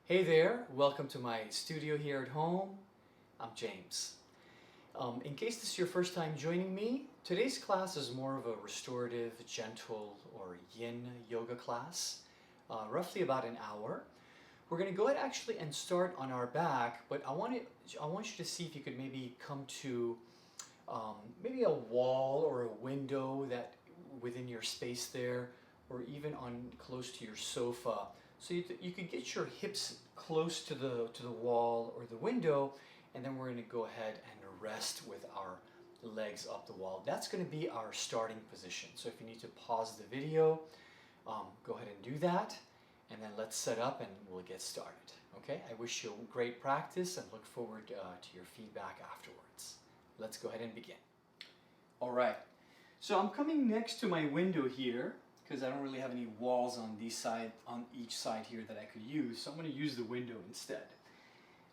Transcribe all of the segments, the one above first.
Hey there, welcome to my studio here at home. I'm James. In case this is your first time joining me, today's class is more of a restorative, gentle, or yin yoga class, roughly about an hour. We're going to go ahead actually and start on our back, but I want you to see if you could maybe come to maybe a wall or a window that within your space there, or even on close to your sofa. So you could get your hips close to the wall or the window, and then we're going to go ahead and rest with our legs up the wall. That's going to be our starting position. So if you need to pause the video, go ahead and do that, and then let's set up and we'll get started. Okay? I wish you great practice and look forward to your feedback afterwards. Let's go ahead and begin. All right. So I'm coming next to my window here, because I don't really have any walls on each side here that I could use, so I'm going to use the window instead.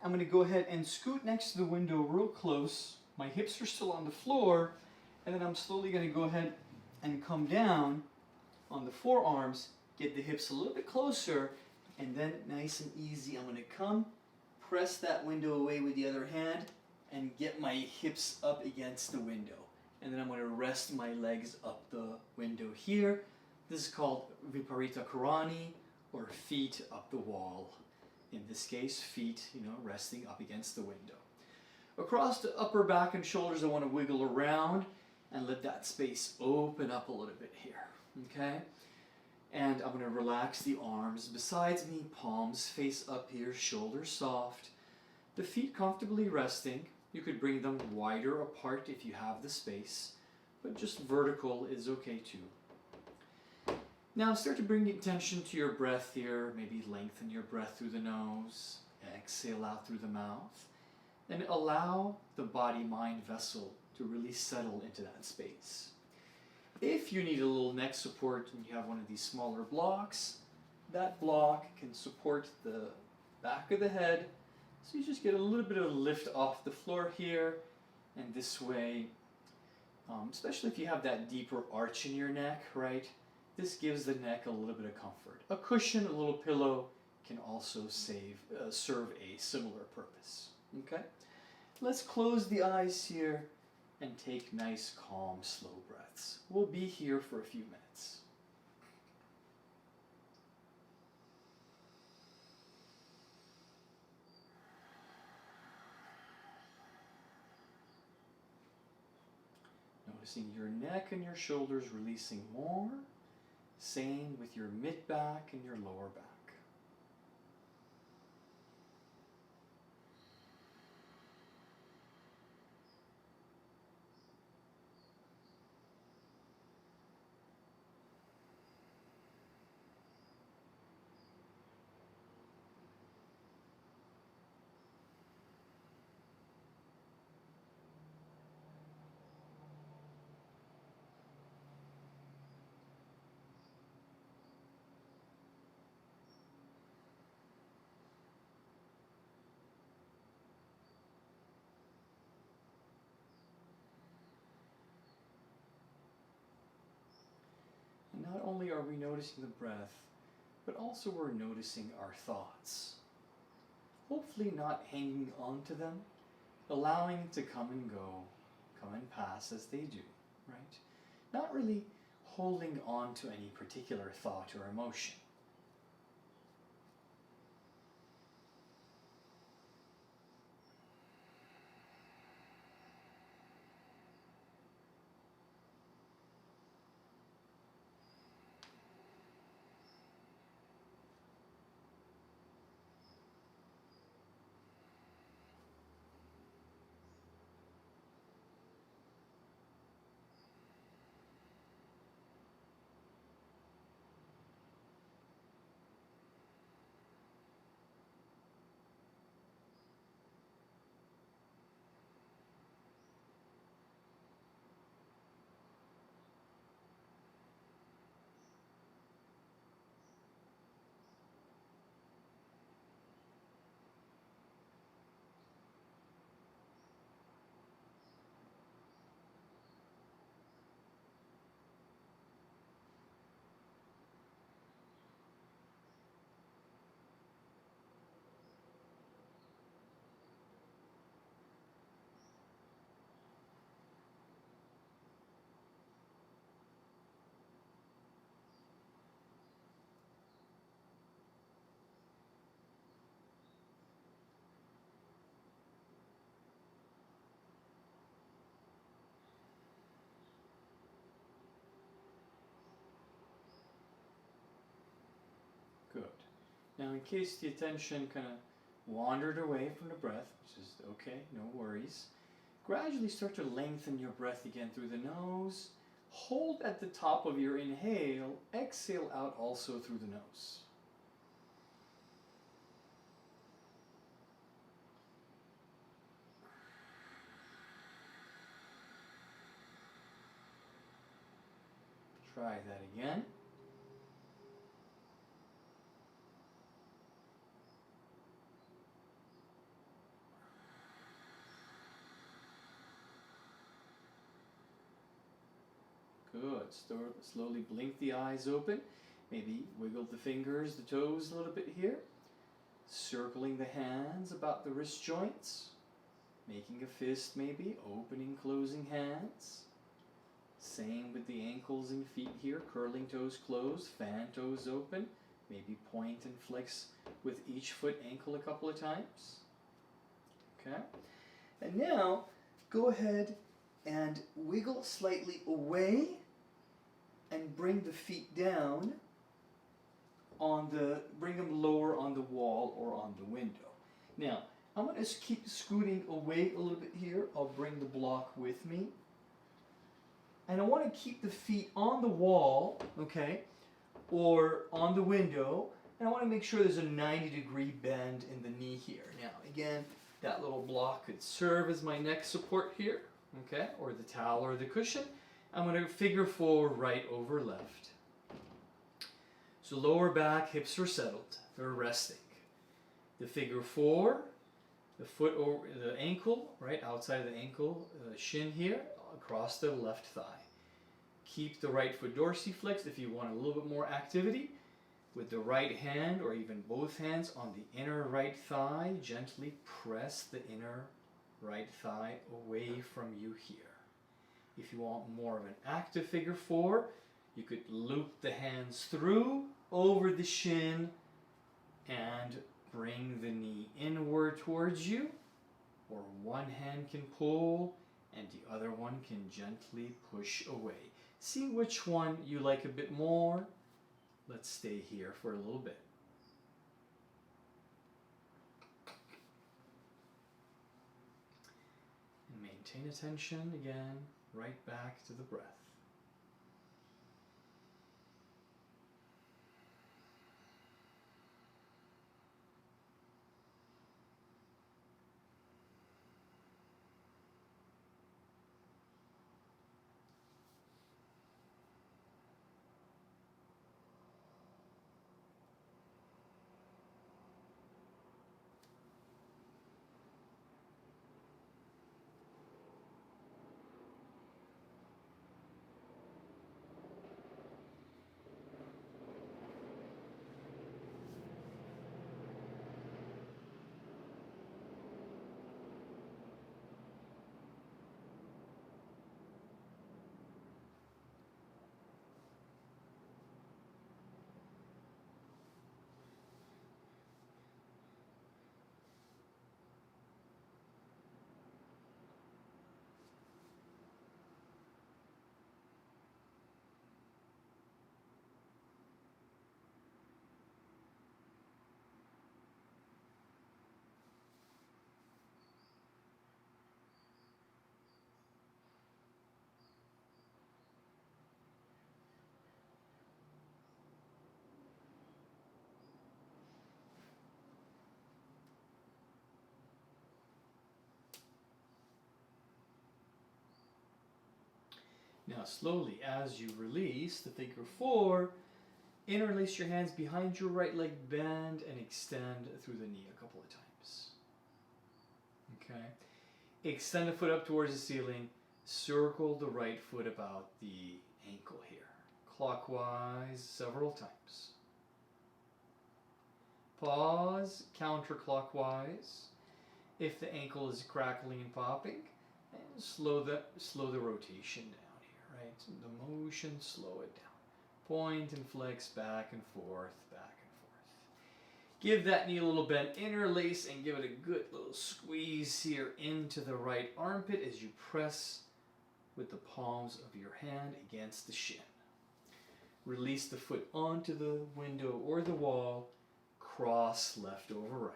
I'm going to go ahead and scoot next to the window real close. My hips are still on the floor, and then I'm slowly going to go ahead and come down on the forearms, get the hips a little bit closer, and then nice and easy, I'm going to come, press that window away with the other hand, and get my hips up against the window. And then I'm going to rest my legs up the window here. This is called Viparita Karani, or feet up the wall. In this case, feet, resting up against the window. Across the upper back and shoulders, I want to wiggle around and let that space open up a little bit here. Okay? And I'm going to relax the arms besides me, palms face up here, shoulders soft. The feet comfortably resting. You could bring them wider apart if you have the space, but just vertical is okay too. Now start to bring attention to your breath here. Maybe lengthen your breath through the nose, exhale out through the mouth, and allow the body-mind vessel to really settle into that space. If you need a little neck support and you have one of these smaller blocks, that block can support the back of the head. So you just get a little bit of a lift off the floor here, and this way, especially if you have that deeper arch in your neck, right? This gives the neck a little bit of comfort. A cushion, a little pillow can also serve a similar purpose. Okay? Let's close the eyes here and take nice, calm, slow breaths. We'll be here for a few minutes. Noticing your neck and your shoulders releasing more. Same with your mid-back and your lower back. And not only are we noticing the breath, but also we're noticing our thoughts. Hopefully not hanging on to them, allowing to come and go, come and pass as they do, right? Not really holding on to any particular thought or emotion. Now, in case the attention kind of wandered away from the breath, which is okay, no worries, gradually start to lengthen your breath again through the nose. Hold at the top of your inhale, exhale out also through the nose. Try that again. Good. Slowly blink the eyes open. Maybe wiggle the fingers, the toes a little bit here. Circling the hands about the wrist joints. Making a fist maybe, opening, closing hands. Same with the ankles and feet here, curling toes closed, fan toes open. Maybe point and flex with each foot ankle a couple of times. Okay? And now, go ahead and wiggle slightly away and bring the feet down bring them lower on the wall or on the window. Now, I'm going to keep scooting away a little bit here. I'll bring the block with me. And I want to keep the feet on the wall, okay, or on the window. And I want to make sure there's a 90-degree bend in the knee here. Now, again, that little block could serve as my neck support here, okay, or the towel or the cushion. I'm going to figure 4 right over left. So lower back, hips are settled. They're resting. The figure 4, the foot over the ankle, right outside of the ankle, shin here, across the left thigh. Keep the right foot dorsiflexed if you want a little bit more activity. With the right hand or even both hands on the inner right thigh, gently press the inner right thigh away from you here. If you want more of an active figure 4, you could loop the hands through, over the shin, and bring the knee inward towards you. Or one hand can pull, and the other one can gently push away. See which one you like a bit more. Let's stay here for a little bit. And maintain attention again, right back to the breath. Now slowly, as you release the figure 4, interlace your hands behind your right leg, bend and extend through the knee a couple of times. Okay? Extend the foot up towards the ceiling, circle the right foot about the ankle here, clockwise several times. Pause, counterclockwise. If the ankle is crackling and popping, and slow the rotation down here, right? The motion, slow it down. Point and flex back and forth, back and forth. Give that knee a little bend, interlace, and give it a good little squeeze here into the right armpit as you press with the palms of your hand against the shin. Release the foot onto the window or the wall. cross left over right.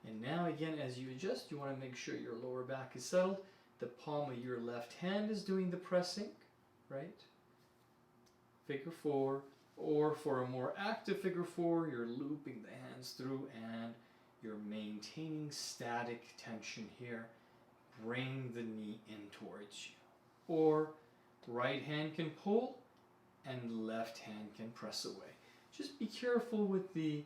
And now again, as you adjust, you want to make sure your lower back is settled. The palm of your left hand is doing the pressing, right? Figure four. Or for a more active figure four, you're looping the hands through and you're maintaining static tension here. Bring the knee in towards you. Or right hand can pull and left hand can press away. Just be careful with the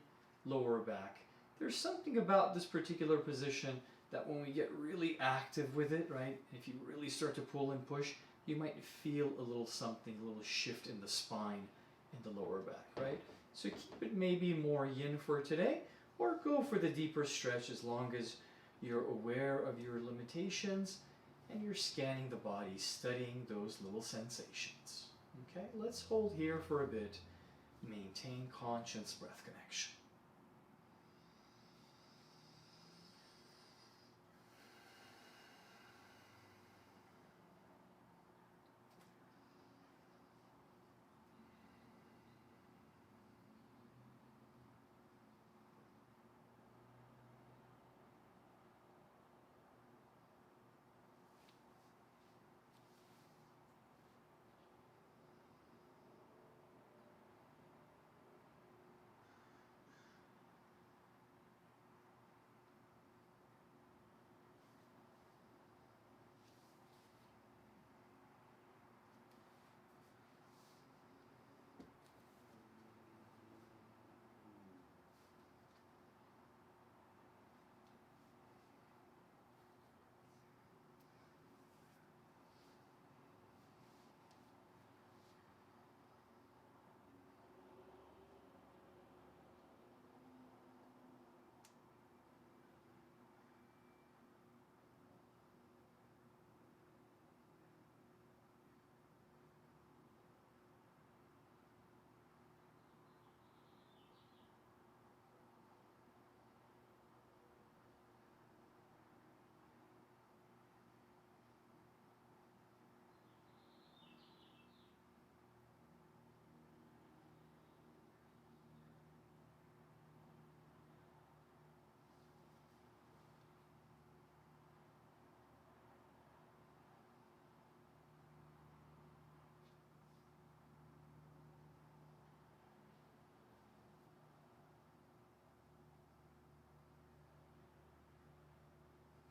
lower back. There's something about this particular position that when we get really active with it, right, if you really start to pull and push, you might feel a little something, a little shift in the spine in the lower back, right? So keep it maybe more yin for today, or go for the deeper stretch as long as you're aware of your limitations and you're scanning the body, studying those little sensations. Okay, let's hold here for a bit. Maintain conscious breath connection.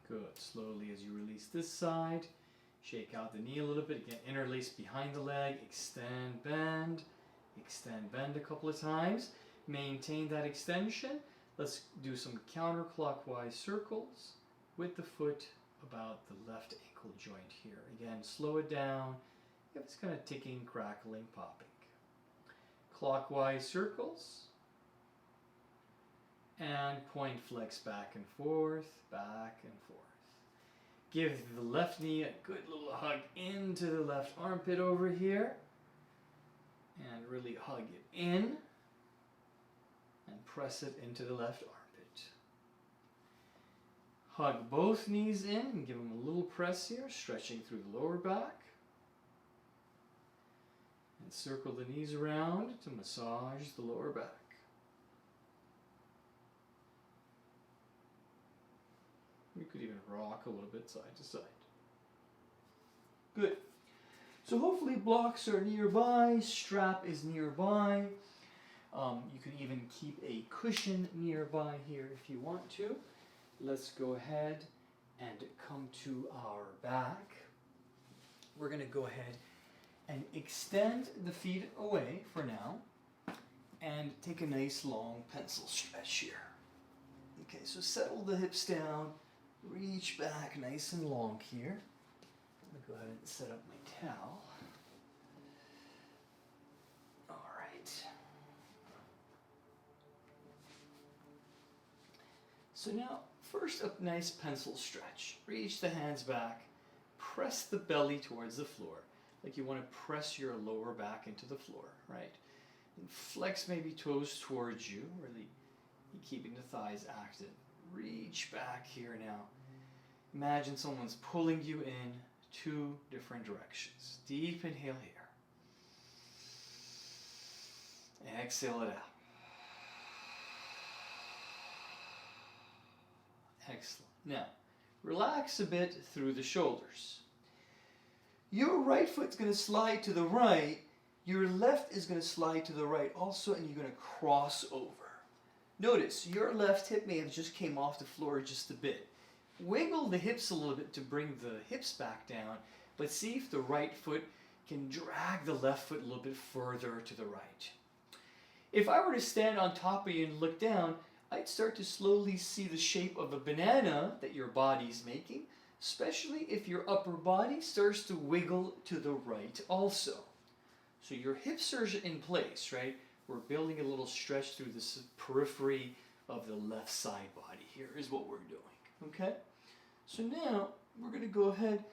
Good. Slowly as you release this side, shake out the knee a little bit. Again, interlace behind the leg, extend, bend a couple of times. Maintain that extension. Let's do some counterclockwise circles with the foot about the left ankle joint here. Again, slow it down. If it's kind of ticking, crackling, popping. Clockwise circles. And point flex back and forth, back and forth. Give the left knee a good little hug into the left armpit over here. And really hug it in. And press it into the left armpit. Hug both knees in and give them a little press here, stretching through the lower back. And circle the knees around to massage the lower back. You could even rock a little bit side to side. Good. So hopefully blocks are nearby, strap is nearby. You can even keep a cushion nearby here if you want to. Let's go ahead and come to our back. We're going to go ahead and extend the feet away for now and take a nice long pencil stretch here. Okay, so settle the hips down. Reach back nice and long here. I'm going to go ahead and set up my towel. All right. So now, first a nice pencil stretch. Reach the hands back. Press the belly towards the floor. Like you want to press your lower back into the floor, right? And flex maybe toes towards you, really keeping the thighs active. Reach back here now. Imagine someone's pulling you in two different directions. Deep inhale here. Exhale it out. Excellent. Now, relax a bit through the shoulders. Your right foot's going to slide to the right. Your left is going to slide to the right also, and you're going to cross over. Notice your left hip may have just came off the floor just a bit. Wiggle the hips a little bit to bring the hips back down, but see if the right foot can drag the left foot a little bit further to the right. If I were to stand on top of you and look down, I'd start to slowly see the shape of a banana that your body's making, especially if your upper body starts to wiggle to the right also. So your hips are in place, right? We're building a little stretch through the periphery of the left side body here is what we're doing, okay? So now we're going to go ahead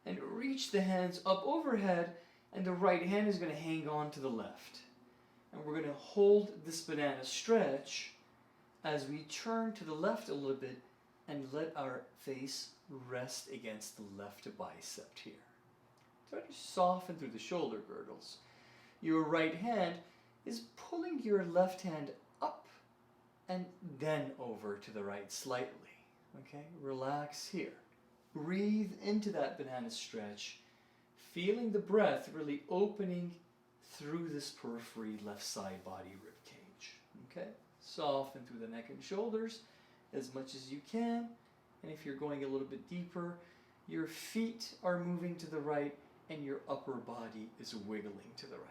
and reach the hands up overhead, and the right hand is going to hang on to the left. And we're going to hold this banana stretch as we turn to the left a little bit and let our face rest against the left bicep here. Try to soften through the shoulder girdles. Your right hand is pulling your left hand up and then over to the right slightly. Okay, relax here. Breathe into that banana stretch, feeling the breath really opening through this periphery left side body rib cage. Okay, soften through the neck and shoulders as much as you can. And if you're going a little bit deeper, your feet are moving to the right and your upper body is wiggling to the right.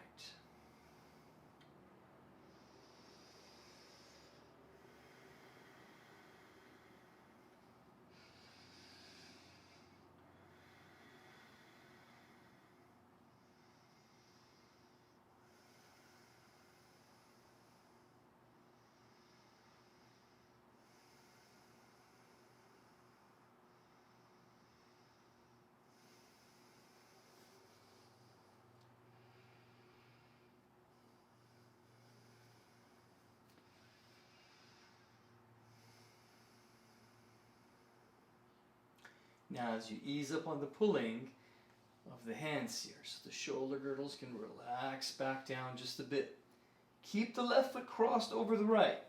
Now as you ease up on the pulling of the hands here, so the shoulder girdles can relax back down just a bit. Keep the left foot crossed over the right.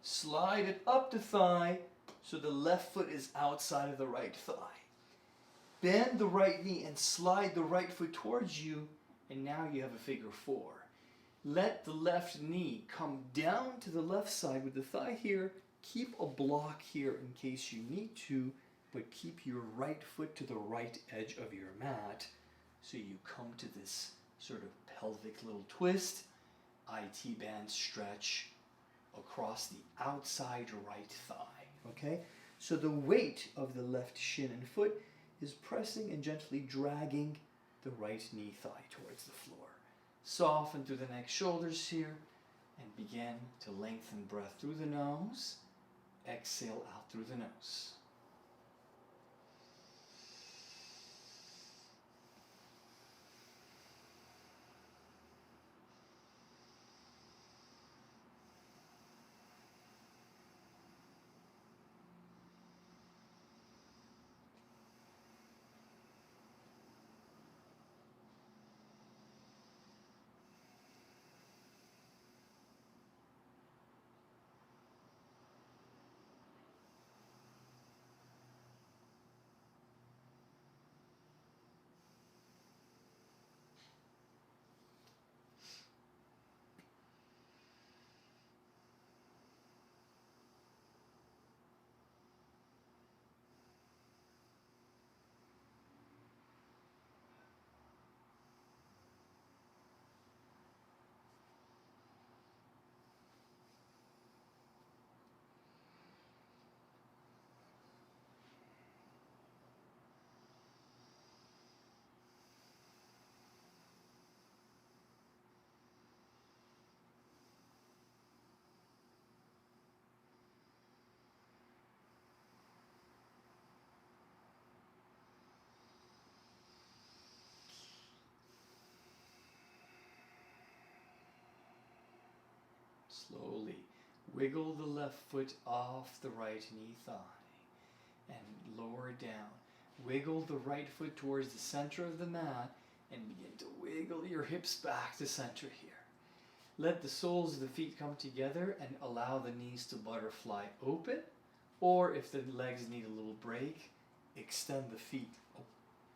Slide it up the thigh so the left foot is outside of the right thigh. Bend the right knee and slide the right foot towards you, and now you have a figure four. Let the left knee come down to the left side with the thigh here. Keep a block here in case you need to, but keep your right foot to the right edge of your mat so you come to this sort of pelvic little twist, IT band stretch across the outside right thigh, okay? So the weight of the left shin and foot is pressing and gently dragging the right knee thigh towards the floor. Soften through the neck, shoulders here, and begin to lengthen breath through the nose. Exhale out through the nose. Slowly wiggle the left foot off the right knee thigh and lower it down. Wiggle the right foot towards the center of the mat and begin to wiggle your hips back to center here. Let the soles of the feet come together and allow the knees to butterfly open. Or if the legs need a little break, extend the feet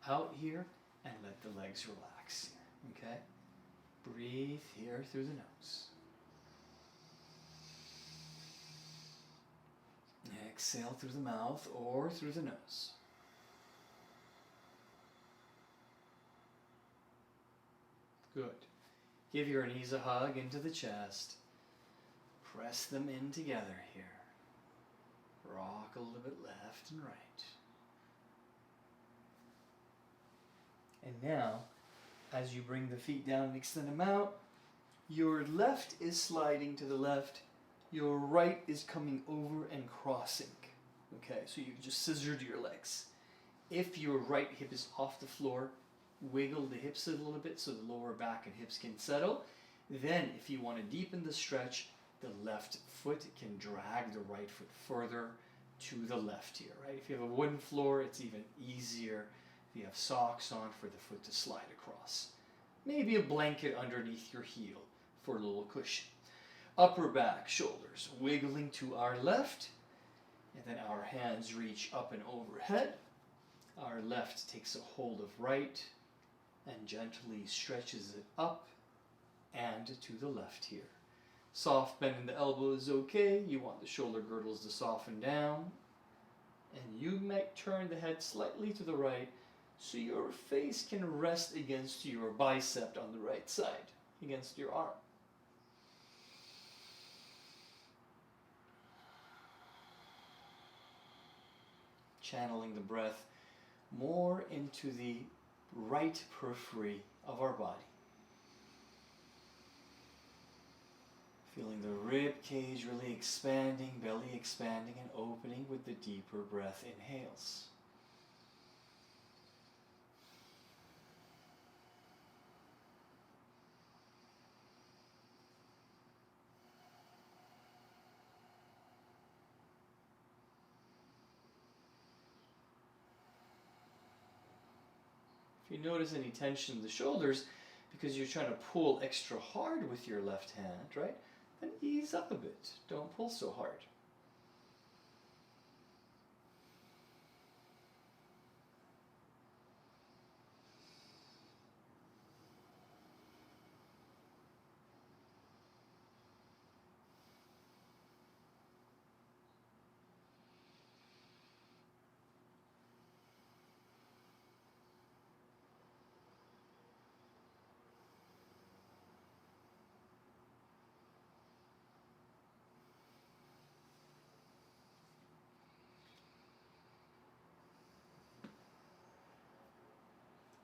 out here and let the legs relax here, okay? Breathe here through the nose. Exhale through the mouth or through the nose. Good. Give your knees a hug into the chest. Press them in together here. Rock a little bit left and right. And now, as you bring the feet down and extend them out, your left is sliding to the left, your right is coming over and crossing. Okay, so you just scissored your legs. If your right hip is off the floor, wiggle the hips a little bit so the lower back and hips can settle. Then, if you want to deepen the stretch, the left foot can drag the right foot further to the left here, right? If you have a wooden floor, it's even easier. If you have socks on, for the foot to slide across. Maybe a blanket underneath your heel for a little cushion. Upper back, shoulders wiggling to our left, and then our hands reach up and overhead. Our left takes a hold of right and gently stretches it up and to the left here. Soft bend in the elbow is okay. You want the shoulder girdles to soften down. And you might turn the head slightly to the right so your face can rest against your bicep on the right side, against your arm. Channeling the breath more into the right periphery of our body. Feeling the rib cage really expanding, belly expanding and opening with the deeper breath inhales. If you notice any tension in the shoulders because you're trying to pull extra hard with your left hand, right? Then ease up a bit. Don't pull so hard.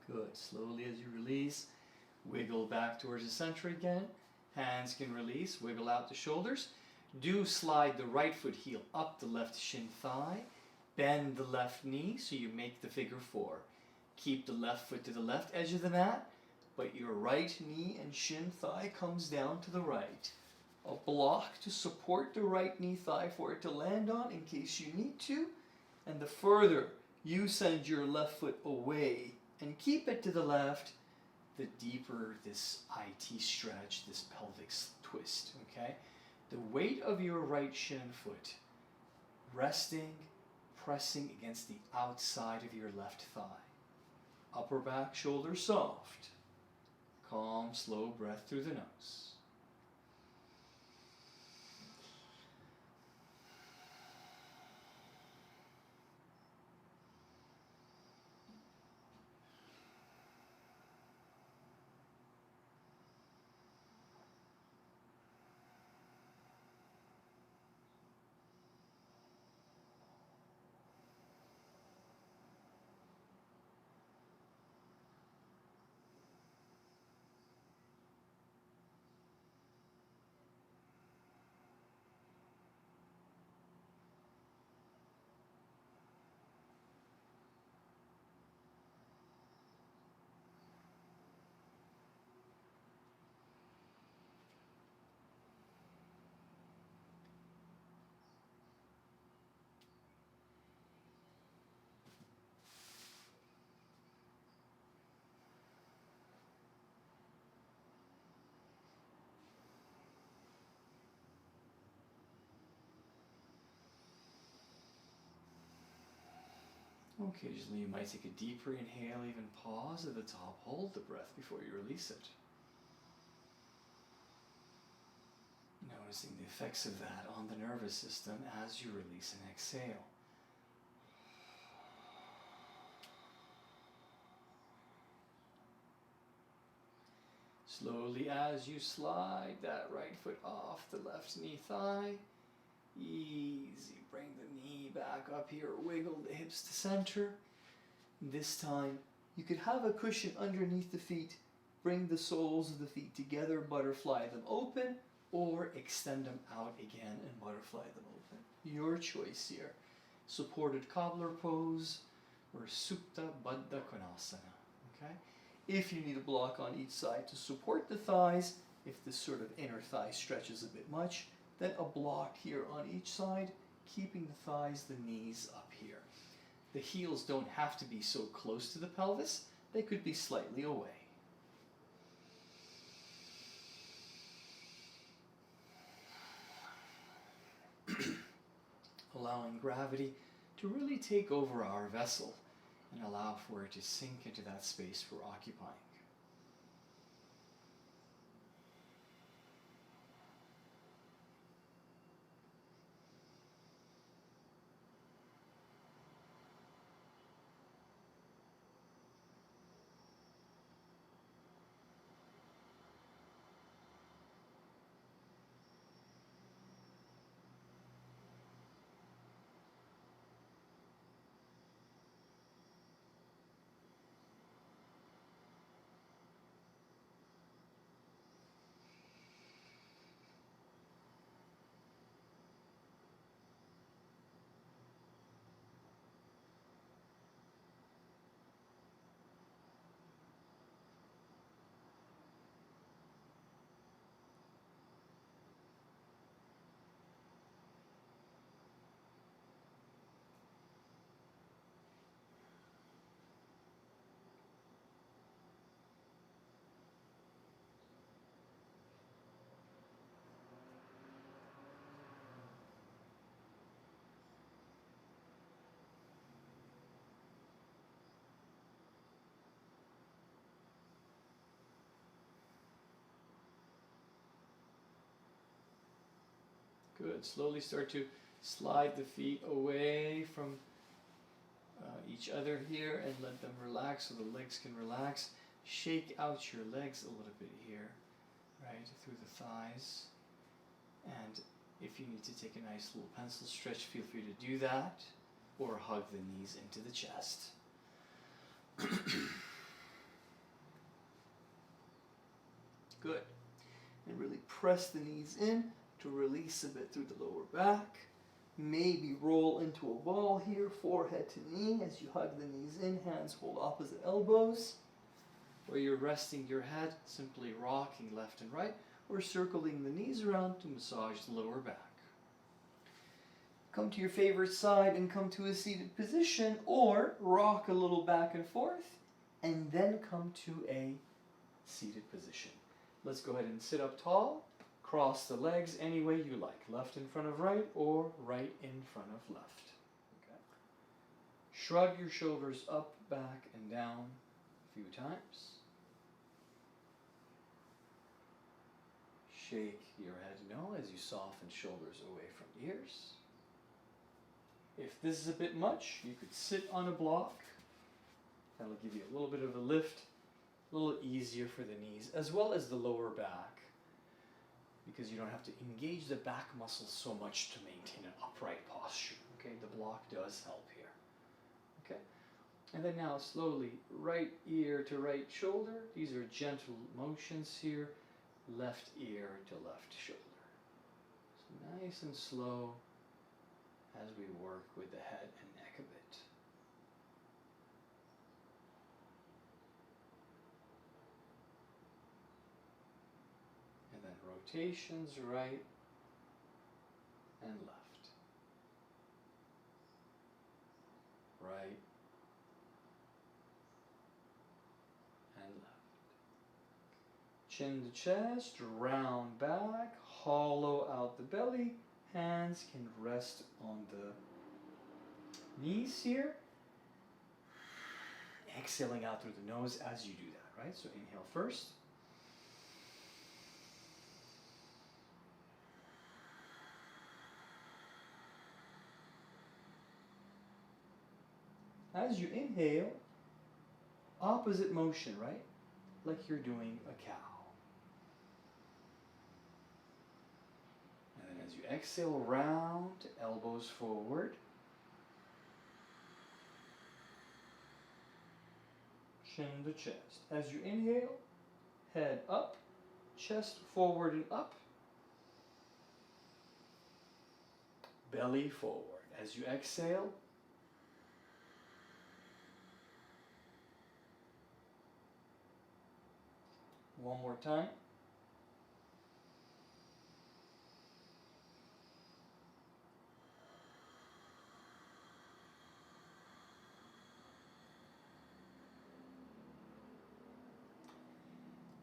Good. Slowly as you release, wiggle back towards the center again. Hands can release, wiggle out the shoulders. Do slide the right foot heel up the left shin thigh. Bend the left knee so you make the figure four. Keep the left foot to the left edge of the mat, but your right knee and shin thigh comes down to the right. A block to support the right knee thigh for it to land on in case you need to. And the further you send your left foot away and keep it to the left, the deeper this IT stretch, this pelvic twist, okay? The weight of your right shin foot resting, pressing against the outside of your left thigh. Upper back, shoulders soft. Calm, slow breath through the nose. Occasionally you might take a deeper inhale, even pause at the top, hold the breath before you release it. Noticing the effects of that on the nervous system as you release and exhale. Slowly as you slide that right foot off the left knee thigh, easy, bring the knee back up here, wiggle the hips to center. This time you could have a cushion underneath the feet, bring the soles of the feet together, butterfly them open, or extend them out again and butterfly them open. Your choice here. Supported cobbler pose or Supta Baddha Konasana. Okay? If you need a block on each side to support the thighs, if this sort of inner thigh stretches a bit much, then a block here on each side, keeping the thighs, the knees up here. The heels don't have to be so close to the pelvis, they could be slightly away. Allowing gravity to really take over our vessel and allow for it to sink into that space we're occupying. Good. Slowly start to slide the feet away from each other here and let them relax so the legs can relax. Shake out your legs a little bit here, right, through the thighs. And if you need to take a nice little pencil stretch, feel free to do that, or hug the knees into the chest. Good. And really press the knees in to release a bit through the lower back. Maybe roll into a ball here, forehead to knee as you hug the knees in, hands hold opposite elbows. Where you're resting your head, simply rocking left and right, or circling the knees around to massage the lower back. Come to your favorite side and come to a seated position, or rock a little back and forth, and then come to a seated position. Let's go ahead and sit up tall. Cross the legs any way you like, left in front of right or right in front of left. Okay. Shrug your shoulders up, back, and down a few times. Shake your head no as you soften shoulders away from ears. If this is a bit much, you could sit on a block. That'll give you a little bit of a lift, a little easier for the knees, as well as the lower back, because you don't have to engage the back muscles so much to maintain an upright posture. Okay, the block does help here. Okay, and then now slowly, right ear to right shoulder. These are gentle motions here. Left ear to left shoulder. So nice and slow as we work with the head and neck a bit. And then rotations right and left. Right and left. Chin to chest, round back, hollow out the belly. Hands can rest on the knees here. exhaling out through the nose as you do that, right? So inhale first. As you inhale, opposite motion, right? Like you're doing a cow. And then as you exhale, round, elbows forward. Chin to chest. As you inhale, head up, chest forward and up. Belly forward. As you exhale, one more time.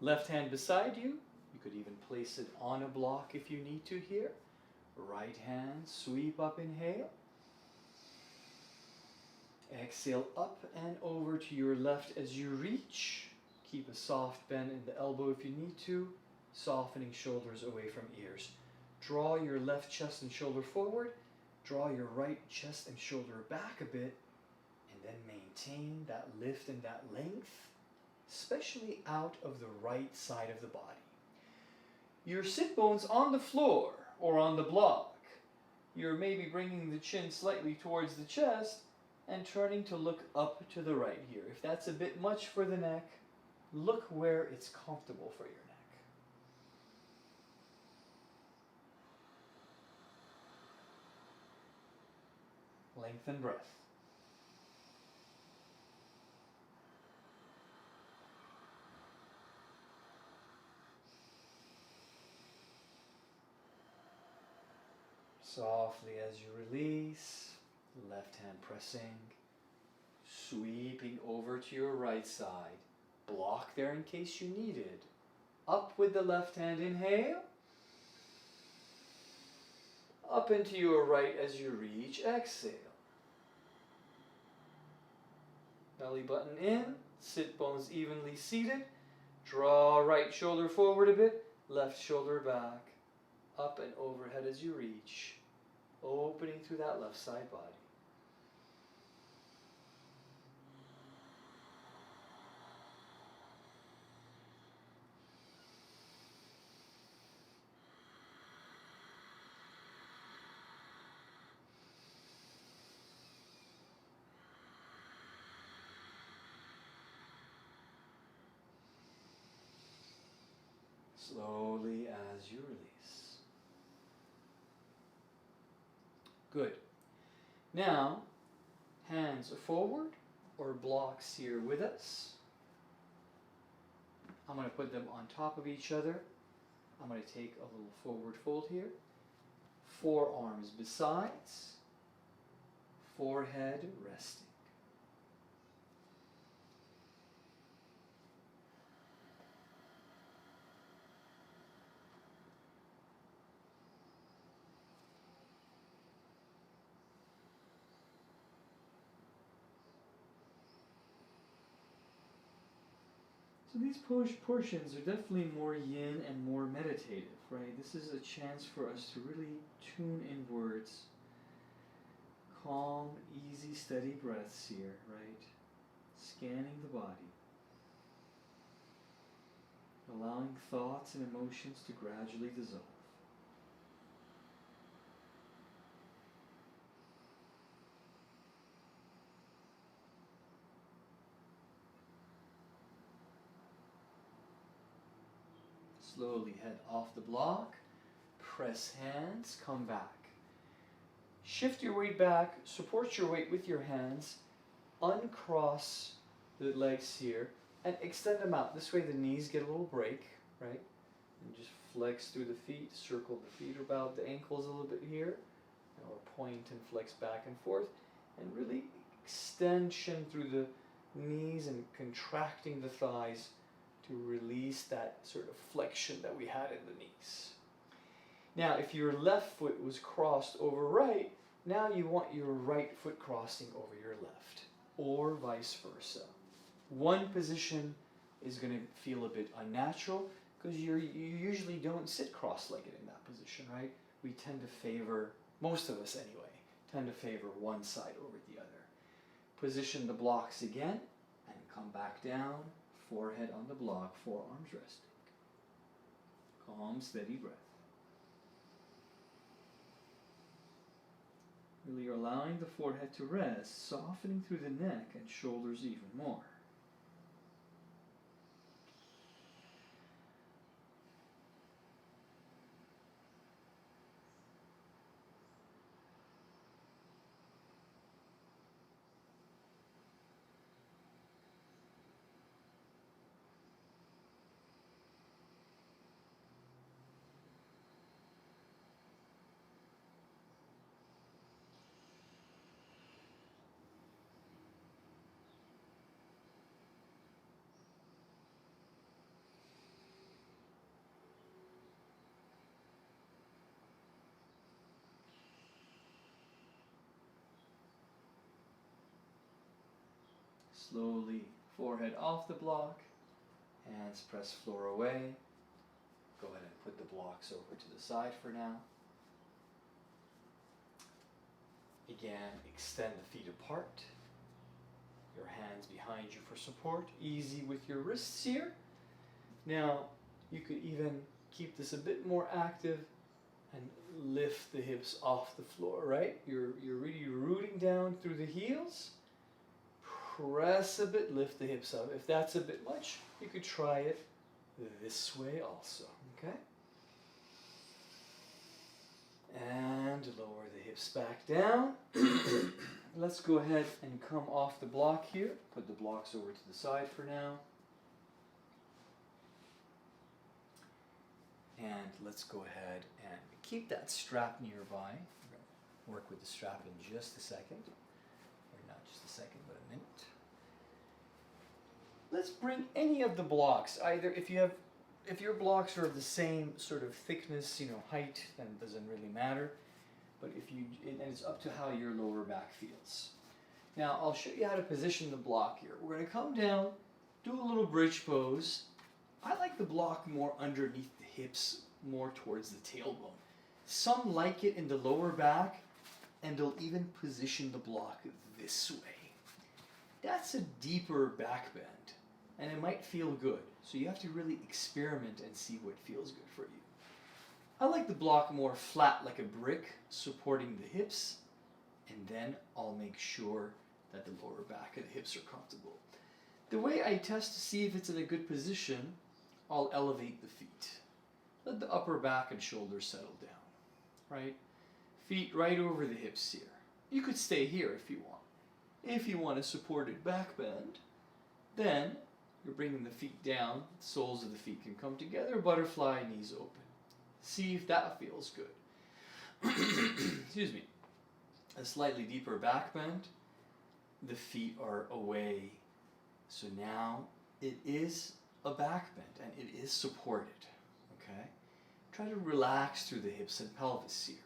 Left hand beside you. You could even place it on a block if you need to here. Right hand, sweep up, inhale. Exhale up and over to your left as you reach. Keep a soft bend in the elbow if you need to. Softening shoulders away from ears. Draw your left chest and shoulder forward. Draw your right chest and shoulder back a bit. And then maintain that lift and that length, especially out of the right side of the body. Your sit bones on the floor or on the block. You're maybe bringing the chin slightly towards the chest and turning to look up to the right here. If that's a bit much for the neck, look where it's comfortable for your neck. Lengthen breath. Softly as you release, left hand pressing, sweeping over to your right side. Block there in case you need it. Up with the left hand, inhale. Up into your right as you reach, exhale. Belly button in, sit bones evenly seated. Draw right shoulder forward a bit, left shoulder back. Up and overhead as you reach. Opening through that left side body. Slowly as you release. Good. Now, hands forward or blocks here with us. I'm going to put them on top of each other. I'm going to take a little forward fold here. Forearms besides. Forehead resting. So these portions are definitely more yin and more meditative, right? This is a chance for us to really tune inwards. Calm, easy, steady breaths here, right? Scanning the body. Allowing thoughts and emotions to gradually dissolve. Slowly head off the block, press hands, come back. Shift your weight back, support your weight with your hands, uncross the legs here, and extend them out. This way the knees get a little break, right? And just flex through the feet, circle the feet about the ankles a little bit here, or point and flex back and forth, and really extension through the knees and contracting the thighs to release that sort of flexion that we had in the knees. Now, if your left foot was crossed over right, now you want your right foot crossing over your left, or vice versa. One position is going to feel a bit unnatural because you usually don't sit cross-legged in that position, right? We tend to favor, most of us anyway, tend to favor one side over the other. Position the blocks again and come back down, forehead on the block, forearms resting. Calm, steady breath. Really allowing the forehead to rest, softening through the neck and shoulders even more. Slowly, forehead off the block, hands press floor away. Go ahead and put the blocks over to the side for now. Again, extend the feet apart. Your hands behind you for support. Easy with your wrists here. Now, you could even keep this a bit more active and lift the hips off the floor, right? You're really rooting down through the heels. Press a bit, lift the hips up. If that's a bit much, you could try it this way also, okay? And lower the hips back down. Let's go ahead and come off the block here. Put the blocks over to the side for now. And let's go ahead and keep that strap nearby. We're going to work with the strap in just a second. Or not just a second, but a minute. Let's bring any of the blocks, either if your blocks are of the same sort of thickness, height, then it doesn't really matter. But and it's up to how your lower back feels. Now I'll show you how to position the block here. We're going to come down, do a little bridge pose. I like the block more underneath the hips, more towards the tailbone. Some like it in the lower back, and they'll even position the block this way. That's a deeper back bend, and it might feel good. So you have to really experiment and see what feels good for you. I like the block more flat like a brick, supporting the hips, and then I'll make sure that the lower back and the hips are comfortable. The way I test to see if it's in a good position, I'll elevate the feet. Let the upper back and shoulders settle down, right? Feet right over the hips here. You could stay here if you want. If you want a supported back bend, then you're bringing the feet down, the soles of the feet can come together, butterfly, knees open. See if that feels good. Excuse me. A slightly deeper back bend, the feet are away. So now it is a back bend and it is supported, okay? Try to relax through the hips and pelvis here.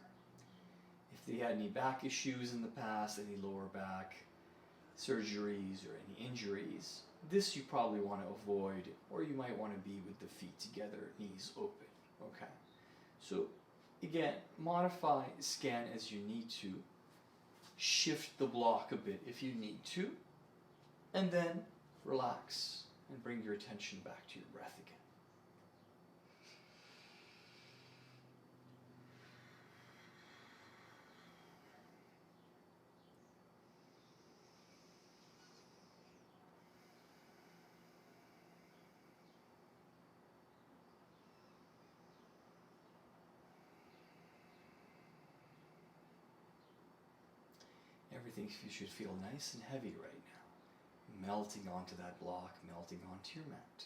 If they had any back issues in the past, any lower back surgeries or any injuries, this you probably want to avoid, or you might want to be with the feet together, knees open, okay? So again, modify, scan as you need to, shift the block a bit if you need to, and then relax and bring your attention back to your breath again. Everything should feel nice and heavy right now, melting onto that block, melting onto your mat.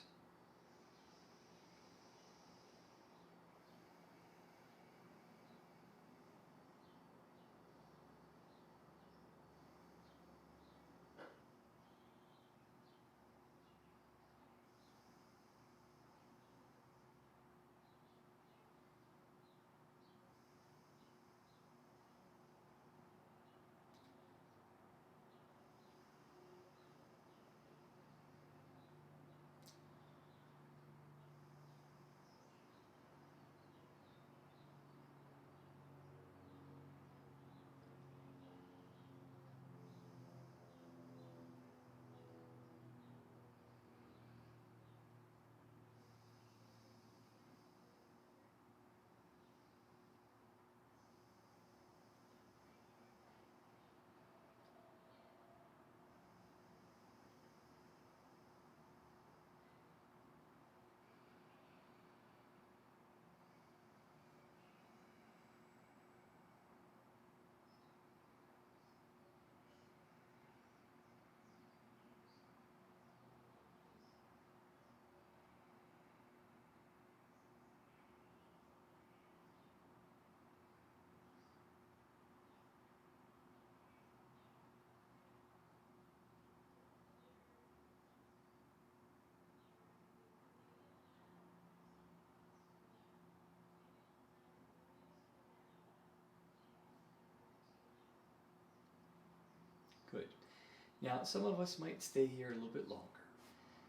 Now, some of us might stay here a little bit longer.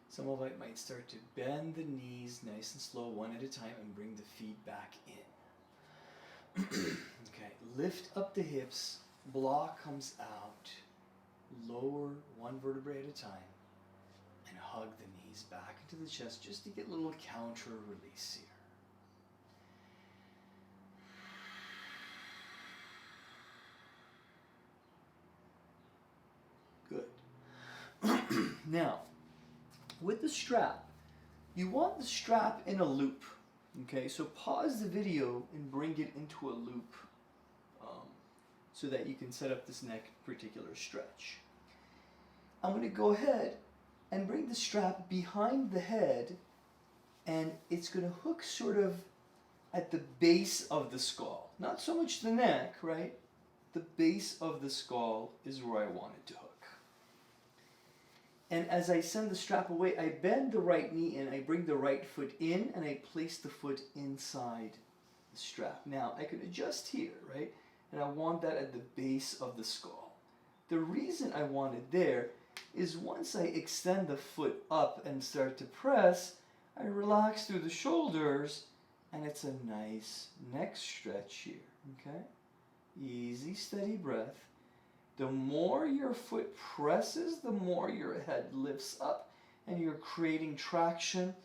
Some of it might start to bend the knees nice and slow, one at a time, and bring the feet back in. Okay, lift up the hips, block comes out, lower one vertebrae at a time, and hug the knees back into the chest just to get a little counter release here. Good. Now, with the strap, you want the strap in a loop. Okay, so pause the video and bring it into a loop so that you can set up this neck particular stretch. I'm going to go ahead and bring the strap behind the head, and it's going to hook sort of at the base of the skull. Not so much the neck, right? The base of the skull is where I want it to hook. And as I send the strap away, I bend the right knee in, I bring the right foot in, and I place the foot inside the strap. Now, I can adjust here, right? And I want that at the base of the skull. The reason I want it there is once I extend the foot up and start to press, I relax through the shoulders, and it's a nice neck stretch here, okay? Easy, steady breath. The more your foot presses, the more your head lifts up, and you're creating traction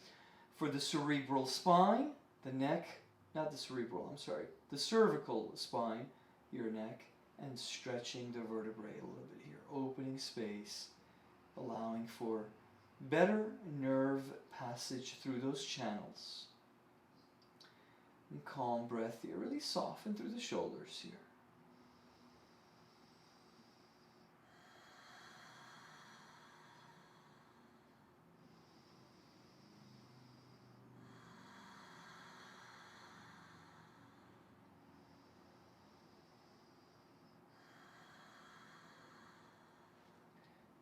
for the cerebral spine, the neck, not the cerebral, I'm sorry, the cervical spine, your neck, and stretching the vertebrae a little bit here, opening space, allowing for better nerve passage through those channels. And calm breath here, really soften through the shoulders here.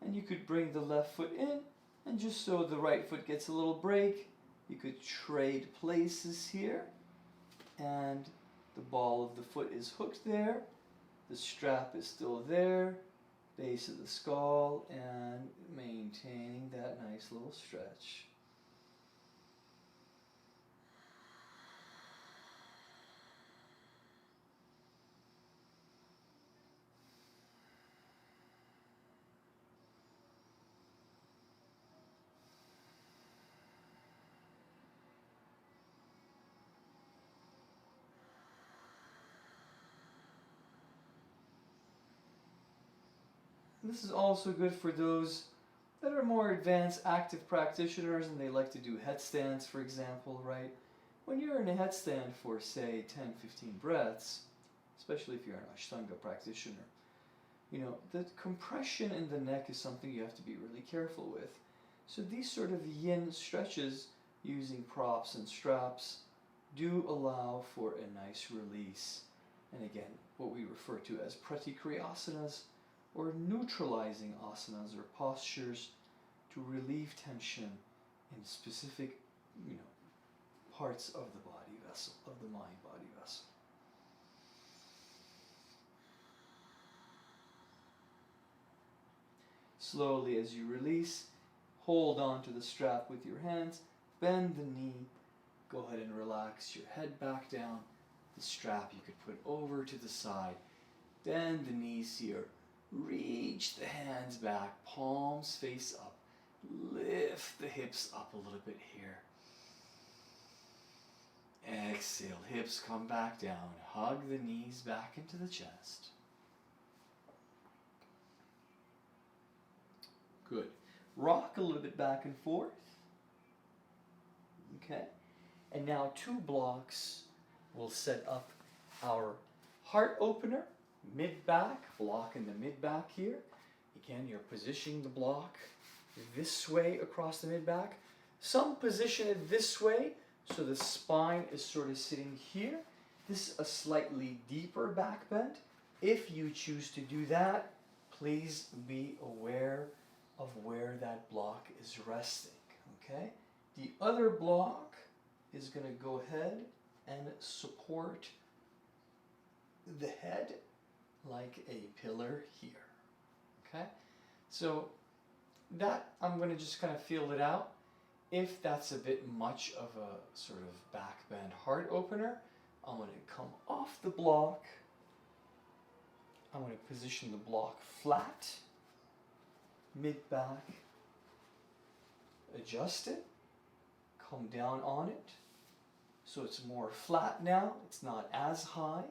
And you could bring the left foot in, and just so the right foot gets a little break, you could trade places here, and the ball of the foot is hooked there, the strap is still there, base of the skull, and maintaining that nice little stretch. This is also good for those that are more advanced active practitioners and they like to do headstands, for example, right? When you're in a headstand for, say, 10, 15 breaths, especially if you're an Ashtanga practitioner, you know, the compression in the neck is something you have to be really careful with. So these sort of yin stretches using props and straps do allow for a nice release. And again, what we refer to as pratikriyasanas, or neutralizing asanas or postures to relieve tension in specific, parts of the body vessel, of the mind-body vessel. Slowly as you release, hold on to the strap with your hands, bend the knee, go ahead and relax your head back down. The strap you could put over to the side, bend the knees here, reach the hands back, palms face up, lift the hips up a little bit here. Exhale, hips come back down, hug the knees back into the chest. Good. Rock a little bit back and forth. Okay. And now 2 blocks will set up our heart opener, mid-back, block in the mid-back here. Again, you're positioning the block this way across the mid-back. Some position it this way, so the spine is sort of sitting here. This is a slightly deeper back bend. If you choose to do that, please be aware of where that block is resting, okay? The other block is going to go ahead and support the head like a pillar here, okay? So that, I'm going to just kind of feel it out. If that's a bit much of a sort of back bend heart opener, I'm going to come off the block. I'm going to position the block flat, mid-back, adjust it, come down on it, so it's more flat now, it's not as high,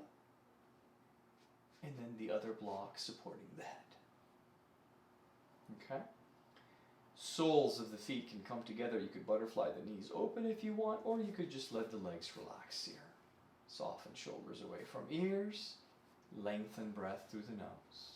and then the other block supporting the head. Okay? Soles of the feet can come together. You could butterfly the knees open if you want, or you could just let the legs relax here. Soften shoulders away from ears, lengthen breath through the nose.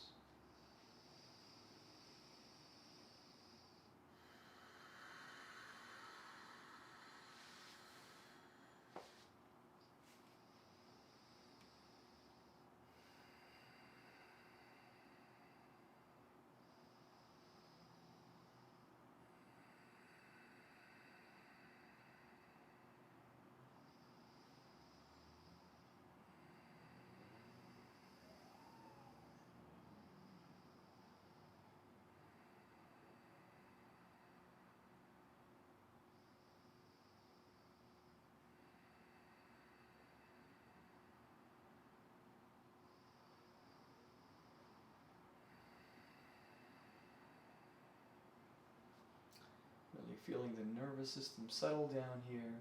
Really feeling the nervous system settle down here.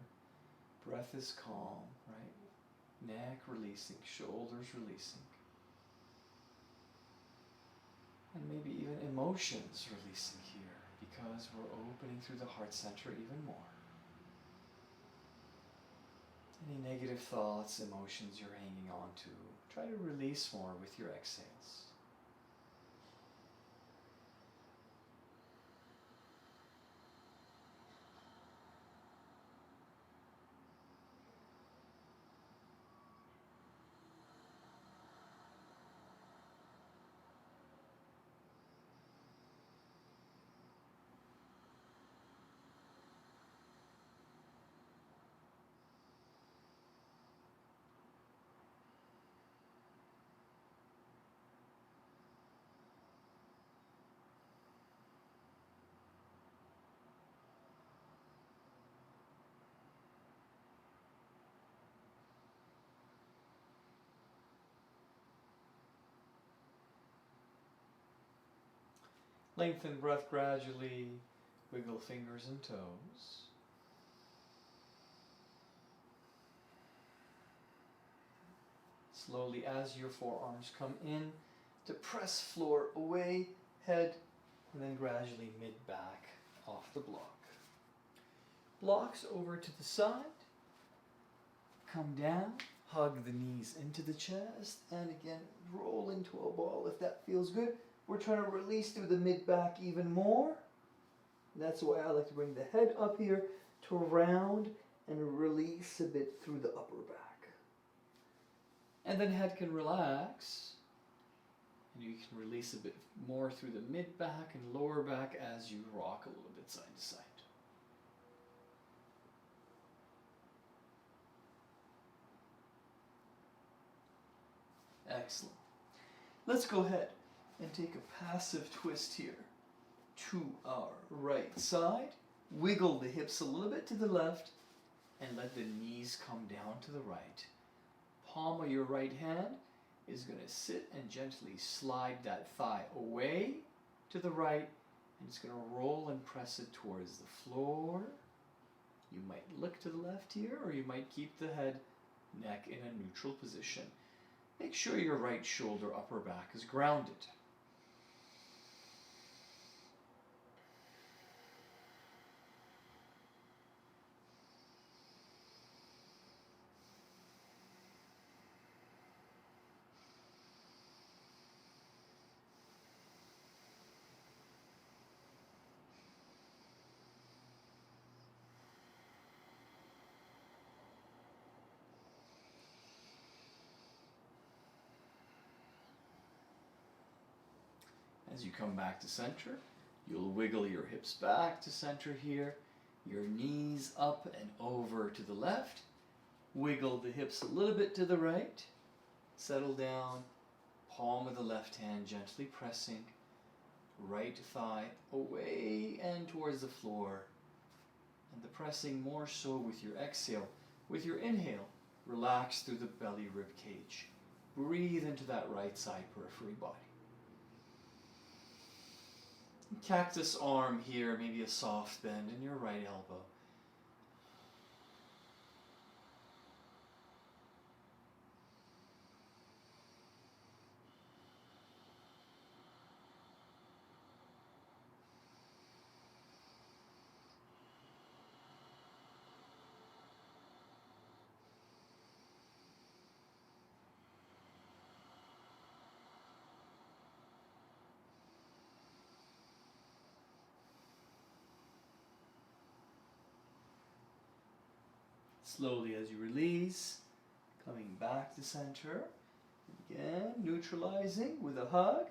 Breath is calm, right? Neck releasing, shoulders releasing. And maybe even emotions releasing here, because we're opening through the heart center even more. Any negative thoughts, emotions you're hanging on to, try to release more with your exhales. Lengthen breath gradually, wiggle fingers and toes. Slowly, as your forearms come in, to press floor away, head, and then gradually mid-back off the block. Blocks over to the side, come down, hug the knees into the chest, and again, roll into a ball if that feels good. We're trying to release through the mid-back even more. That's why I like to bring the head up here to round and release a bit through the upper back. And then head can relax. And you can release a bit more through the mid-back and lower back as you rock a little bit side to side. Excellent. Let's go ahead and take a passive twist here to our right side. Wiggle the hips a little bit to the left and let the knees come down to the right. Palm of your right hand is going to sit and gently slide that thigh away to the right, and it's going to roll and press it towards the floor. You might look to the left here, or you might keep the head, neck in a neutral position. Make sure your right shoulder, upper back is grounded. As you come back to center, you'll wiggle your hips back to center here, your knees up and over to the left, wiggle the hips a little bit to the right, settle down, palm of the left hand gently pressing, right thigh away and towards the floor. And the pressing more so with your exhale. With your inhale, relax through the belly rib cage. Breathe into that right side periphery body. Cactus arm here, maybe a soft bend in your right elbow. Slowly as you release, coming back to center. Again, neutralizing with a hug,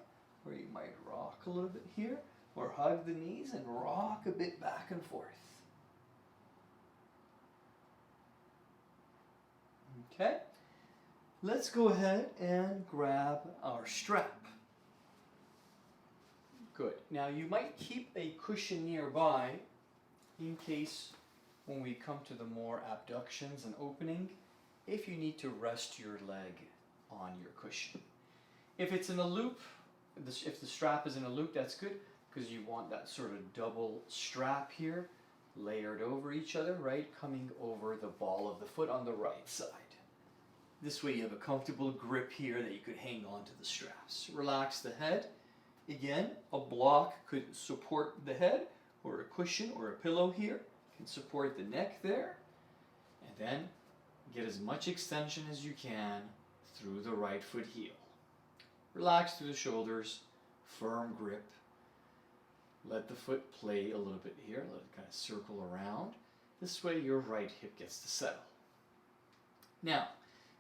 or you might rock a little bit here, or hug the knees and rock a bit back and forth. Okay, let's go ahead and grab our strap. Good. Now you might keep a cushion nearby in case when we come to the more abductions and opening, if you need to rest your leg on your cushion. If it's in a loop, if the strap is in a loop, that's good because you want that sort of double strap here, layered over each other, right? Coming over the ball of the foot on the right side. This way you have a comfortable grip here that you could hang on to the straps. Relax the head. Again, a block could support the head, or a cushion or a pillow here can support the neck there. And then get as much extension as you can through the right foot heel. Relax through the shoulders, firm grip. Let the foot play a little bit here, let it kind of circle around. This way your right hip gets to settle. Now,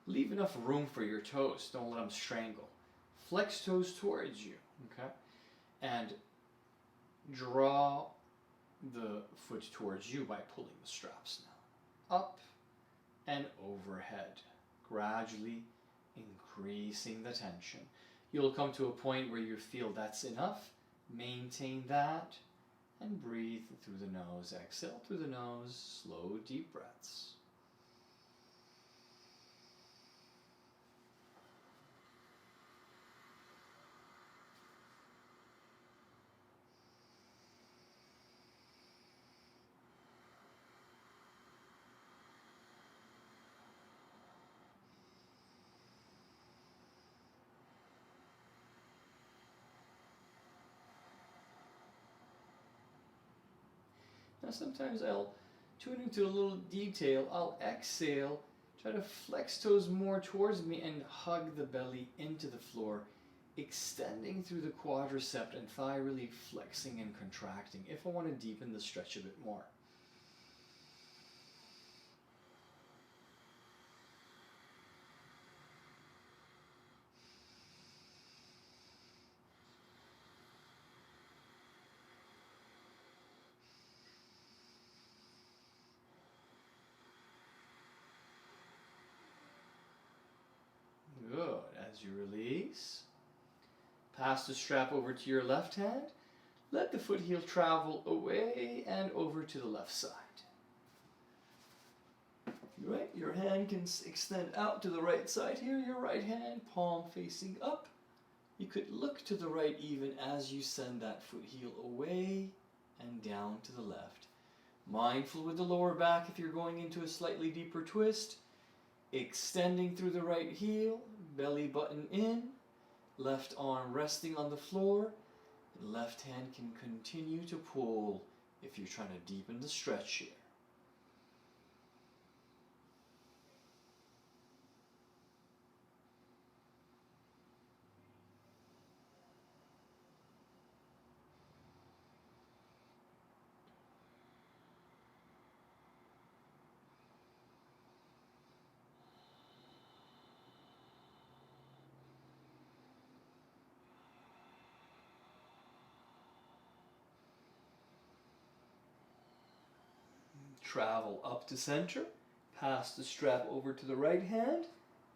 leave enough room for your toes, don't let them strangle. Flex toes towards you, okay? And draw the foot towards you by pulling the straps now. Up and overhead, gradually increasing the tension. You'll come to a point where you feel that's enough. Maintain that and breathe through the nose. Exhale through the nose, slow, deep breaths. Now sometimes I'll tune into a little detail. I'll exhale, try to flex toes more towards me and hug the belly into the floor, extending through the quadricep and thigh, really flexing and contracting if I want to deepen the stretch a bit more. Good. As you release, pass the strap over to your left hand. Let the foot heel travel away and over to the left side. Right, your hand can extend out to the right side here. Your right hand, palm facing up. You could look to the right even as you send that foot heel away and down to the left. Mindful with the lower back if you're going into a slightly deeper twist. Extending through the right heel, belly button in, left arm resting on the floor, and left hand can continue to pull if you're trying to deepen the stretch here. Travel up to center, pass the strap over to the right hand.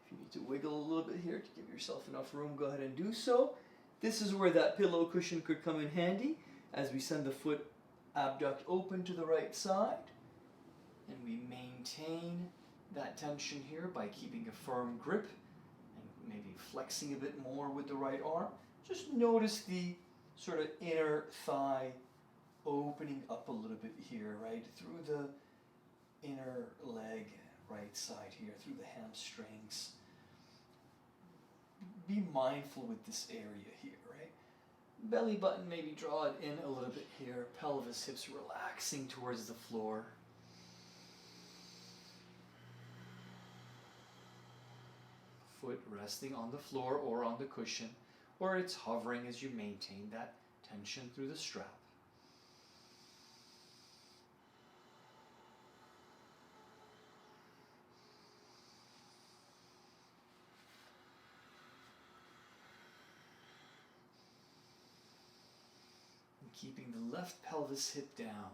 If you need to wiggle a little bit here to give yourself enough room, go ahead and do so. This is where that pillow cushion could come in handy as we send the foot abduct open to the right side. And we maintain that tension here by keeping a firm grip and maybe flexing a bit more with the right arm. Just notice the sort of inner thigh opening up a little bit here, right? Through the inner leg, right side here, through the hamstrings. Be mindful with this area here, right? Belly button, maybe draw it in a little bit here. Pelvis, hips relaxing towards the floor. Foot resting on the floor or on the cushion, or it's hovering as you maintain that tension through the strap. And keeping the left pelvis hip down.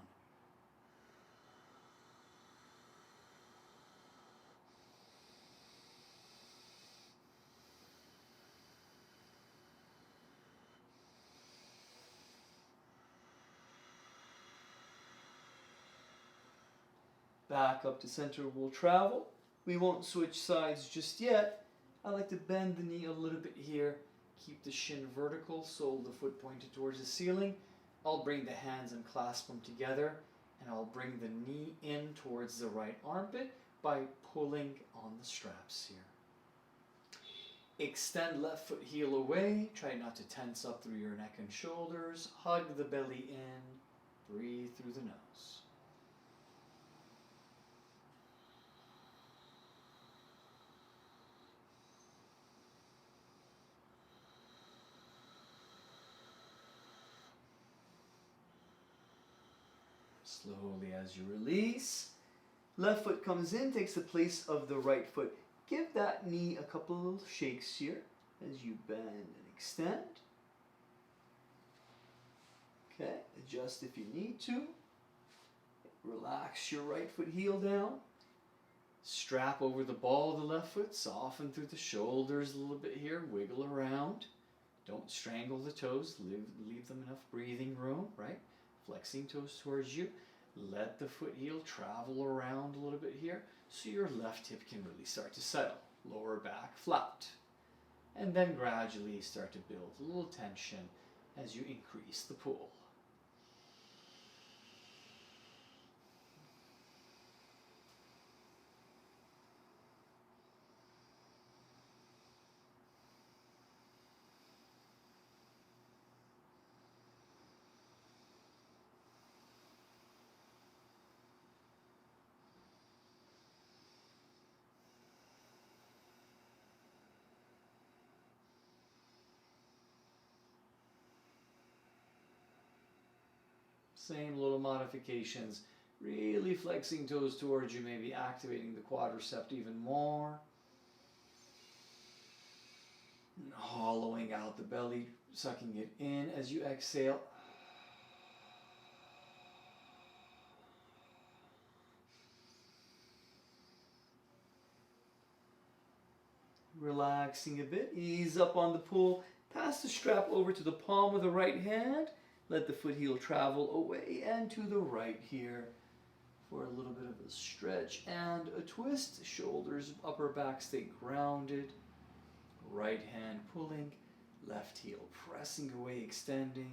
Back up to center we'll travel. We won't switch sides just yet. I like to bend the knee a little bit here. Keep the shin vertical, sole of the foot pointed towards the ceiling. I'll bring the hands and clasp them together, and I'll bring the knee in towards the right armpit by pulling on the straps here. Extend left foot heel away. Try not to tense up through your neck and shoulders. Hug the belly in. Breathe through the nose. Slowly as you release, left foot comes in, takes the place of the right foot. Give that knee a couple of shakes here as you bend and extend. Okay, adjust if you need to. Relax your right foot heel down. Strap over the ball of the left foot, soften through the shoulders a little bit here, wiggle around. Don't strangle the toes, leave them enough breathing room, right? Flexing toes towards you. Let the foot heel travel around a little bit here so your left hip can really start to settle. Lower back flat. And then gradually start to build a little tension as you increase the pull. Same little modifications, really flexing toes towards you, maybe activating the quadricep even more. And hollowing out the belly, sucking it in as you exhale. Relaxing a bit, ease up on the pull, pass the strap over to the palm of the right hand. Let the foot heel travel away and to the right here for a little bit of a stretch and a twist. Shoulders, upper back stay grounded. Right hand pulling, left heel pressing away, extending,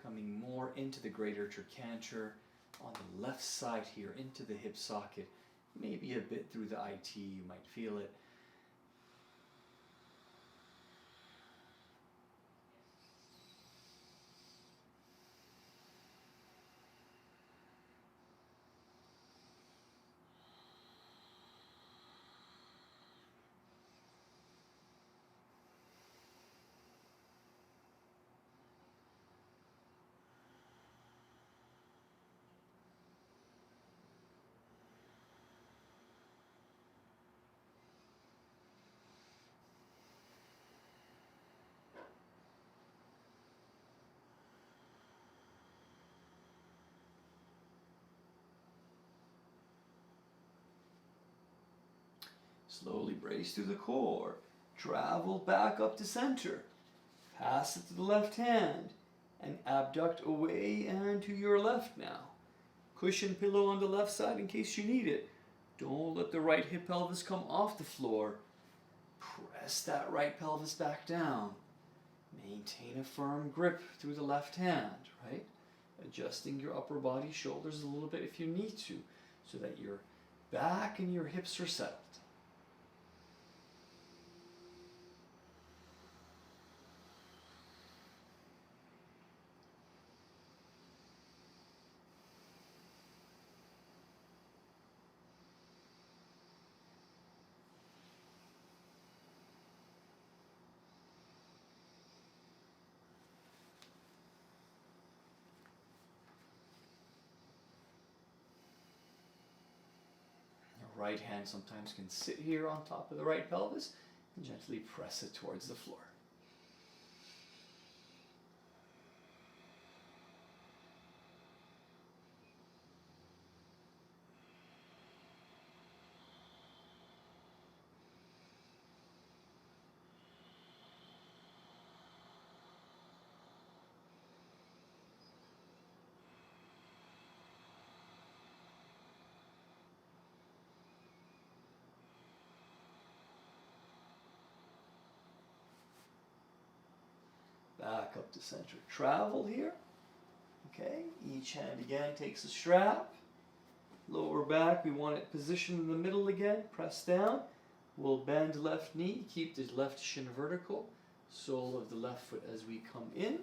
coming more into the greater trochanter on the left side here, into the hip socket, maybe a bit through the IT, you might feel it. Slowly brace through the core. Travel back up to center. Pass it to the left hand and abduct away and to your left now. Cushion pillow on the left side in case you need it. Don't let the right hip pelvis come off the floor. Press that right pelvis back down. Maintain a firm grip through the left hand, right? Adjusting your upper body, shoulders a little bit if you need to, so that your back and your hips are settled. Right hand sometimes can sit here on top of the right pelvis and gently press it towards the floor. Back up to center. Travel here. Okay, each hand again takes a strap. Lower back, we want it positioned in the middle again. Press down. We'll bend left knee. Keep the left shin vertical. Sole of the left foot as we come in.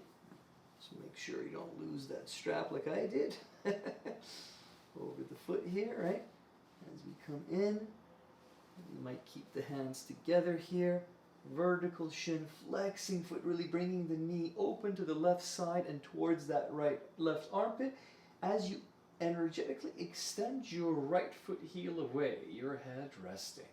So make sure you don't lose that strap like I did. Over the foot here, right? As we come in, you might keep the hands together here. Vertical shin, flexing foot, really bringing the knee open to the left side and towards that left armpit. As you energetically extend your right foot heel away, your head resting.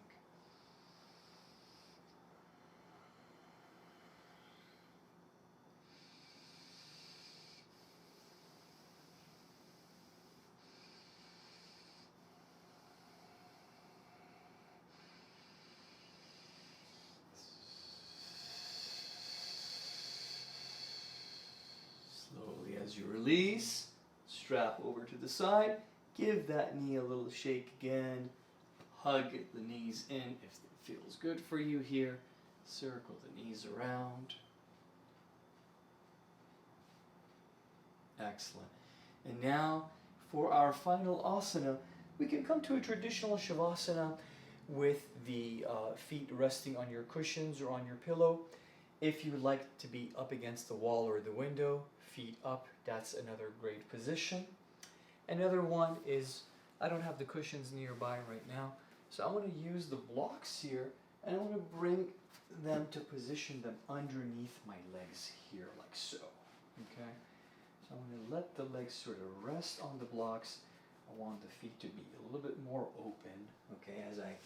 Slowly as you release, strap over to the side, give that knee a little shake again, hug the knees in if it feels good for you here, circle the knees around. Excellent. And now for our final asana, we can come to a traditional shavasana with the feet resting on your cushions or on your pillow. If you like to be up against the wall or the window, feet up, that's another great position. Another one is, I don't have the cushions nearby right now, so I want to use the blocks here and I want to bring them to position them underneath my legs here, like so. Okay? So I'm going to let the legs sort of rest on the blocks. I want the feet to be a little bit more open, okay, as I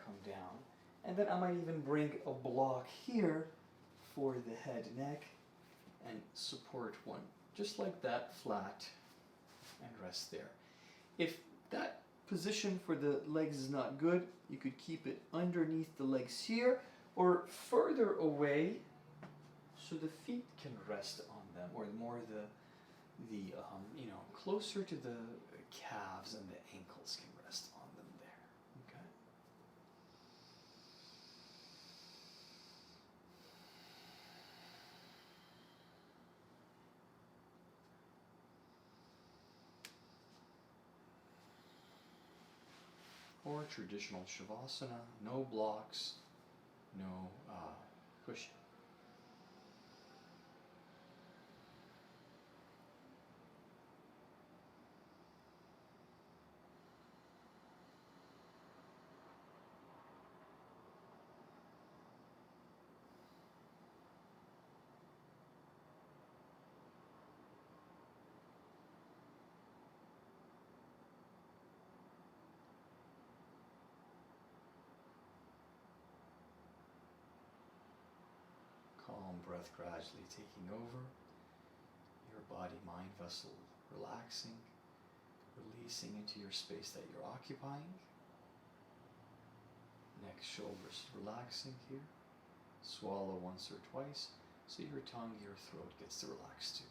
come down. And then I might even bring a block here for the head, neck, and support one, just like that, flat, and rest there. If that position for the legs is not good, you could keep it underneath the legs here, or further away, so the feet can rest on them, or more closer to the calves and the ankles can rest on them there. Okay. Or traditional shavasana, no blocks, no cushion. Calm breath gradually taking over, your body, mind, vessel relaxing, releasing into your space that you're occupying. Neck, shoulders relaxing here. Swallow once or twice. so your tongue, your throat gets to relax too.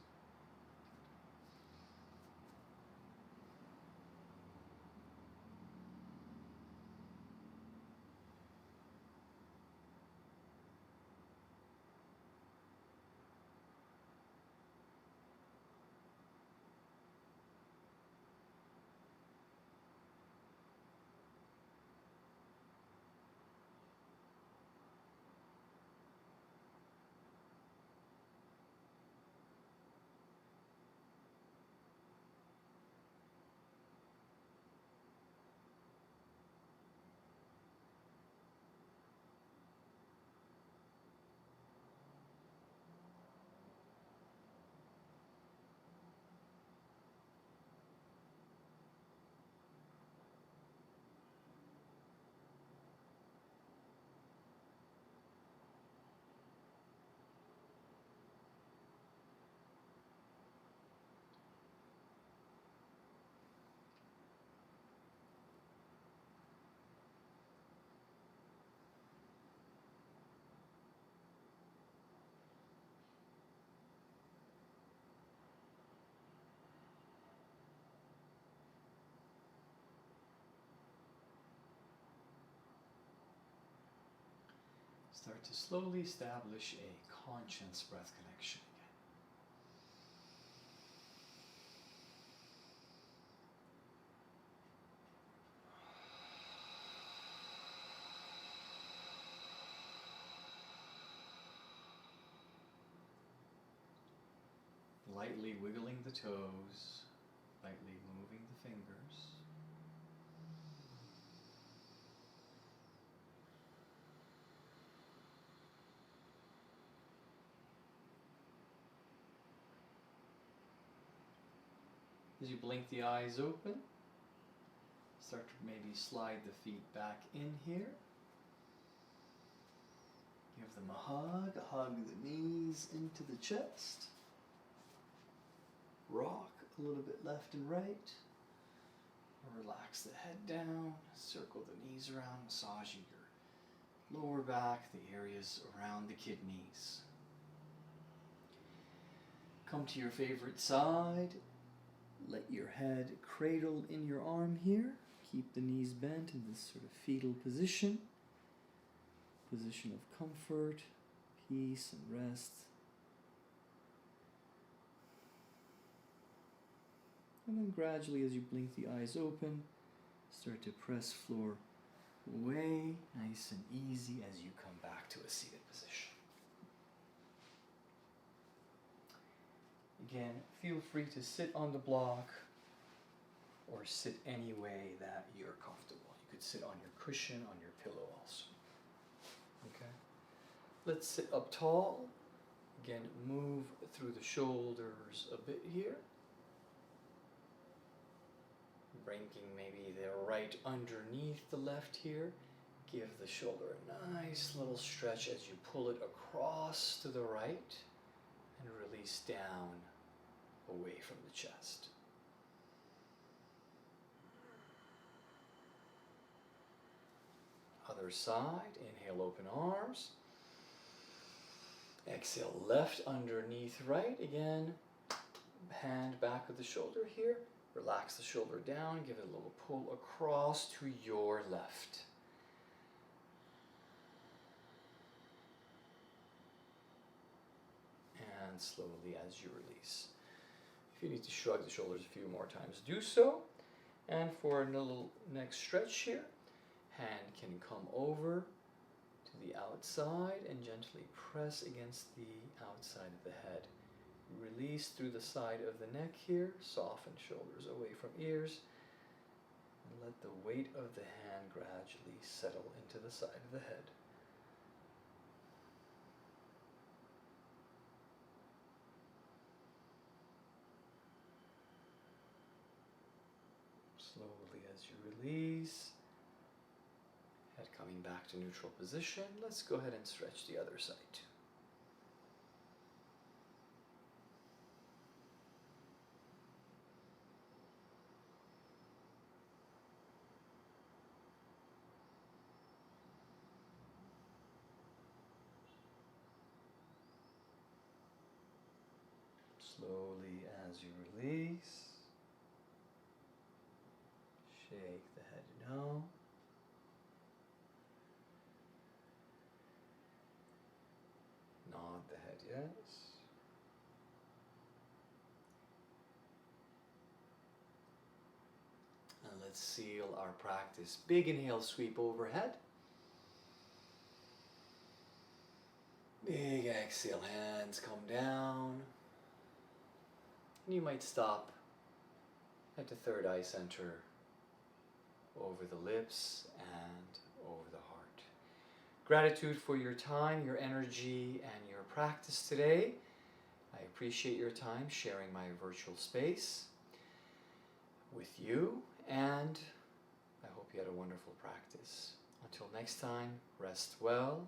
Start to slowly establish a conscious breath connection again. Lightly wiggling the toes, lightly moving the fingers. As you blink the eyes open, start to maybe slide the feet back in here. Give them a hug the knees into the chest. Rock a little bit left and right. Relax the head down, circle the knees around, massaging your lower back, the areas around the kidneys. Come to your favorite side. Let your head cradle in your arm here. Keep the knees bent in this sort of fetal position. Position of comfort, peace, and rest. And then gradually, as you blink the eyes open, start to press floor away, nice and easy as you come back to a seated position. Again, feel free to sit on the block or sit any way that you're comfortable. You could sit on your cushion, on your pillow also. Okay? Let's sit up tall. Again, move through the shoulders a bit here. Bringing maybe the right underneath the left here. Give the shoulder a nice little stretch as you pull it across to the right and release down away from the chest. Other side, inhale, open arms. Exhale, left underneath right. Again, hand back of the shoulder here. Relax the shoulder down, give it a little pull across to your left. And slowly as you release. If you need to shrug the shoulders a few more times, do so. And for a little next stretch here, hand can come over to the outside and gently press against the outside of the head. Release through the side of the neck here, soften shoulders away from ears, and let the weight of the hand gradually settle into the side of the head. Slowly as you release, head coming back to neutral position. Let's go ahead and stretch the other side too. Slowly as you release, shake the head no. Nod the head yes. And let's seal our practice. Big inhale, sweep overhead. Big exhale, hands come down. And you might stop at the third eye center, over the lips and over the heart. Gratitude for your time, your energy, and your practice today. I appreciate your time sharing my virtual space with you, and I hope you had a wonderful practice. Until next time, rest well